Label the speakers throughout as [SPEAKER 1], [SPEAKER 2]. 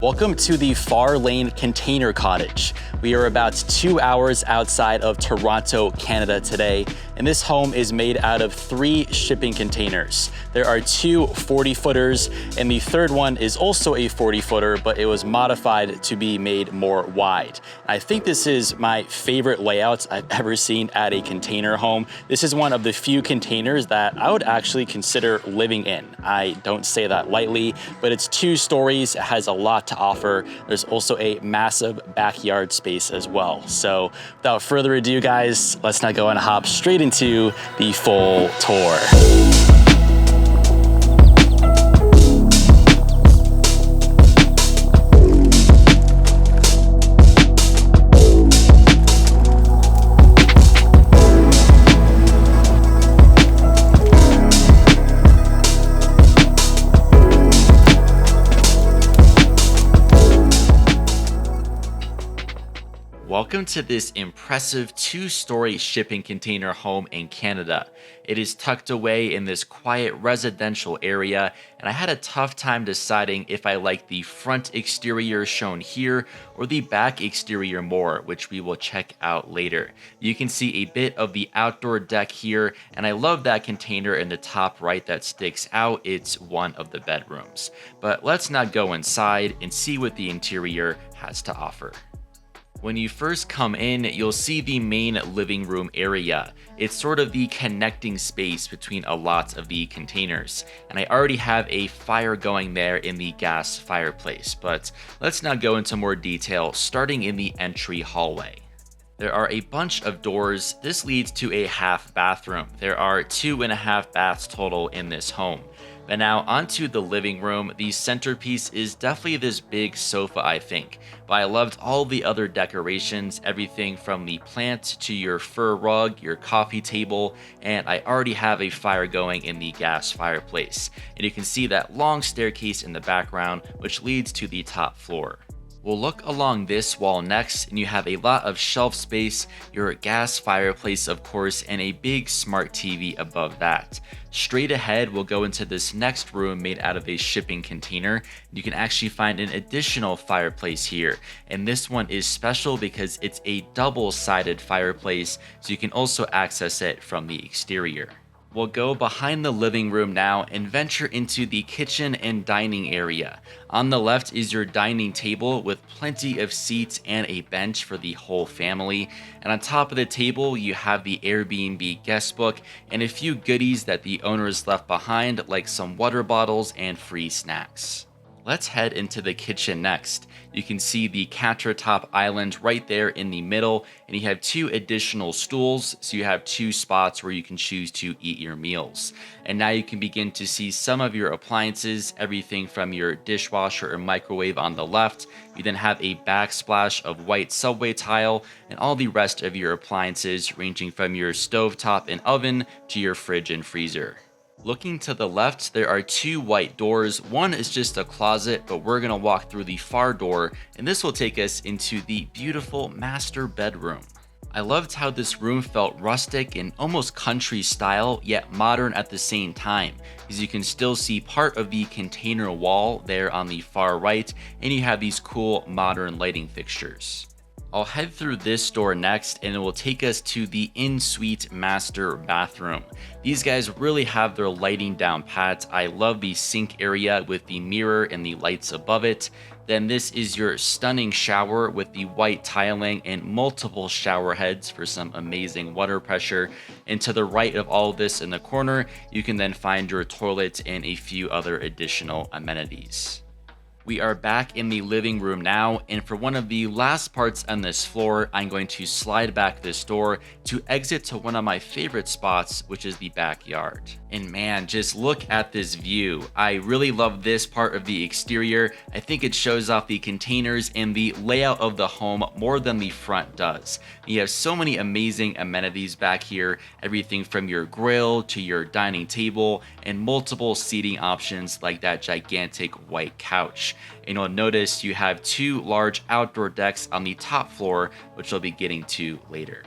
[SPEAKER 1] Welcome to the Far Lane Container Cottage. We are about 2 hours outside of Toronto, Canada today, and this home is made out of 3 shipping containers. There are 2 40-footers, and the third one is also a 40-footer, but it was modified to be made more wide. I think this is my favorite layout I've ever seen at a container home. This is one of the few containers that I would actually consider living in. I don't say that lightly, but it's 2 stories, it has a lot to offer. There's also a massive backyard space as well. So without further ado, guys, let's not go and hop straight into the full tour. Welcome to this impressive 2-story shipping container home in Canada. It is tucked away in this quiet residential area, and I had a tough time deciding if I liked the front exterior shown here or the back exterior more, which we will check out later. You can see a bit of the outdoor deck here, and I love that container in the top right that sticks out. It's one of the bedrooms. But let's now go inside and see what the interior has to offer. When you first come in, you'll see the main living room area. It's sort of the connecting space between a lot of the containers. And I already have a fire going there in the gas fireplace, but let's now go into more detail, starting in the entry hallway. There are a bunch of doors. This leads to a half bathroom. There are 2.5 baths total in this home. But now onto the living room. The centerpiece is definitely this big sofa, I think. But I loved all the other decorations, everything from the plant to your fur rug, your coffee table, and I already have a fire going in the gas fireplace. And you can see that long staircase in the background, which leads to the top floor. We'll look along this wall next, and you have a lot of shelf space, your gas fireplace of course, and a big smart TV above that. Straight ahead, we'll go into this next room made out of a shipping container. You can actually find an additional fireplace here, and this one is special because it's a double-sided fireplace, so you can also access it from the exterior. We'll go behind the living room now and venture into the kitchen and dining area. On the left is your dining table with plenty of seats and a bench for the whole family. And on top of the table, you have the Airbnb guest book and a few goodies that the owners left behind, like some water bottles and free snacks. Let's head into the kitchen next. You can see the countertop island right there in the middle, and you have 2 additional stools, so you have 2 spots where you can choose to eat your meals. And now you can begin to see some of your appliances, everything from your dishwasher or microwave on the left. You then have a backsplash of white subway tile, and all the rest of your appliances ranging from your stovetop and oven to your fridge and freezer. Looking to the left, there are 2 white doors. One is just a closet, but we're gonna walk through the far door, and this will take us into the beautiful master bedroom. I loved how this room felt rustic and almost country style, yet modern at the same time, as you can still see part of the container wall there on the far right, and you have these cool modern lighting fixtures. I'll head through this door next, and it will take us to the in-suite master bathroom. These guys really have their lighting down pat. I love the sink area with the mirror and the lights above it. Then this is your stunning shower with the white tiling and multiple shower heads for some amazing water pressure. And to the right of all of this in the corner, you can then find your toilet and a few other additional amenities. We are back in the living room now, and for one of the last parts on this floor, I'm going to slide back this door to exit to one of my favorite spots, which is the backyard. And man, just look at this view. I really love this part of the exterior. I think it shows off the containers and the layout of the home more than the front does. You have so many amazing amenities back here, everything from your grill to your dining table and multiple seating options like that gigantic white couch. And you'll notice you have 2 large outdoor decks on the top floor, which I'll be getting to later.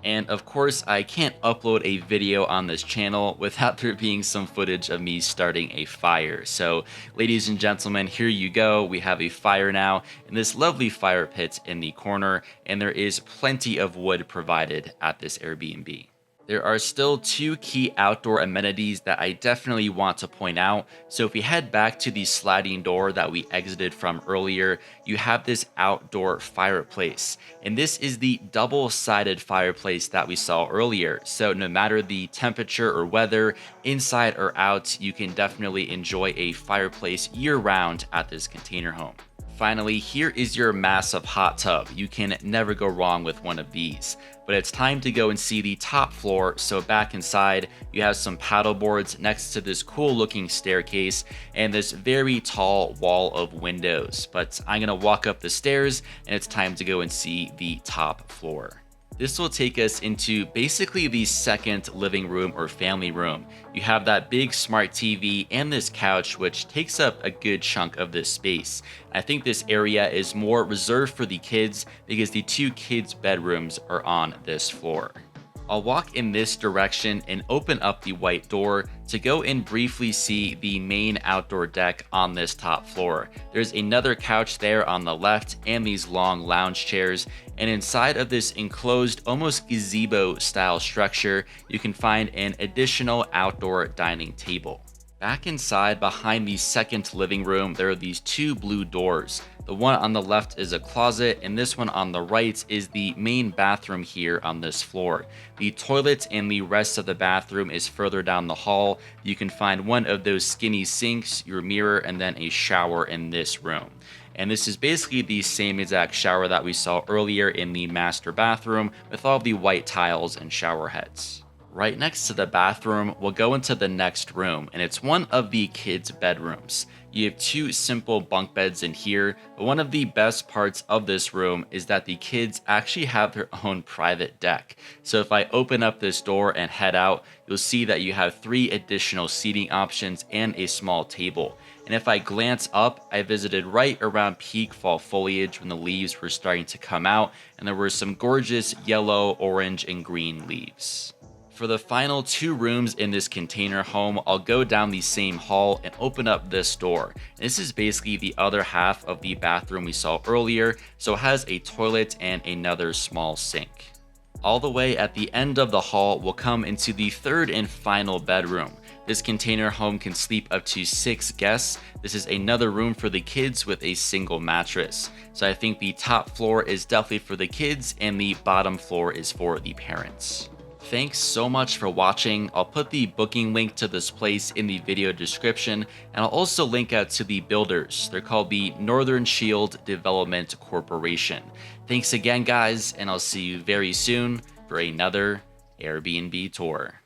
[SPEAKER 1] And of course, I can't upload a video on this channel without there being some footage of me starting a fire. So, ladies and gentlemen, here you go. We have a fire now in this lovely fire pit in the corner, and there is plenty of wood provided at this Airbnb. There are still two key outdoor amenities that I definitely want to point out. So if we head back to the sliding door that we exited from earlier, you have this outdoor fireplace. And this is the double-sided fireplace that we saw earlier. So no matter the temperature or weather, inside or out, you can definitely enjoy a fireplace year-round at this container home. Finally, here is your massive hot tub. You can never go wrong with one of these. But it's time to go and see the top floor. So back inside, you have some paddle boards next to this cool looking staircase and this very tall wall of windows. But I'm gonna walk up the stairs and it's time to go and see the top floor. This will take us into basically the second living room or family room. You have that big smart TV and this couch, which takes up a good chunk of this space. I think this area is more reserved for the kids because the two kids' bedrooms are on this floor. I'll walk in this direction and open up the white door to go and briefly see the main outdoor deck on this top floor. There's another couch there on the left and these long lounge chairs, and inside of this enclosed almost gazebo style structure, you can find an additional outdoor dining table. Back inside, behind the second living room, there are these two blue doors. The one on the left is a closet, and this one on the right is the main bathroom here on this floor. The toilet and the rest of the bathroom is further down the hall. You can find one of those skinny sinks, your mirror, and then a shower in this room. And this is basically the same exact shower that we saw earlier in the master bathroom with all the white tiles and shower heads. Right next to the bathroom, we'll go into the next room, and it's one of the kids' bedrooms. You have two simple bunk beds in here, but one of the best parts of this room is that the kids actually have their own private deck. So if I open up this door and head out, you'll see that you have 3 additional seating options and a small table. And if I glance up, I visited right around peak fall foliage when the leaves were starting to come out, and there were some gorgeous yellow, orange, and green leaves. For the final 2 rooms in this container home, I'll go down the same hall and open up this door. This is basically the other half of the bathroom we saw earlier, so it has a toilet and another small sink. All the way at the end of the hall, we'll come into the third and final bedroom. This container home can sleep up to 6 guests. This is another room for the kids with a single mattress. So I think the top floor is definitely for the kids and the bottom floor is for the parents. Thanks so much for watching. I'll put the booking link to this place in the video description, and I'll also link out to the builders. They're called the Northern Shield Development Corporation. Thanks again, guys, and I'll see you very soon for another Airbnb tour.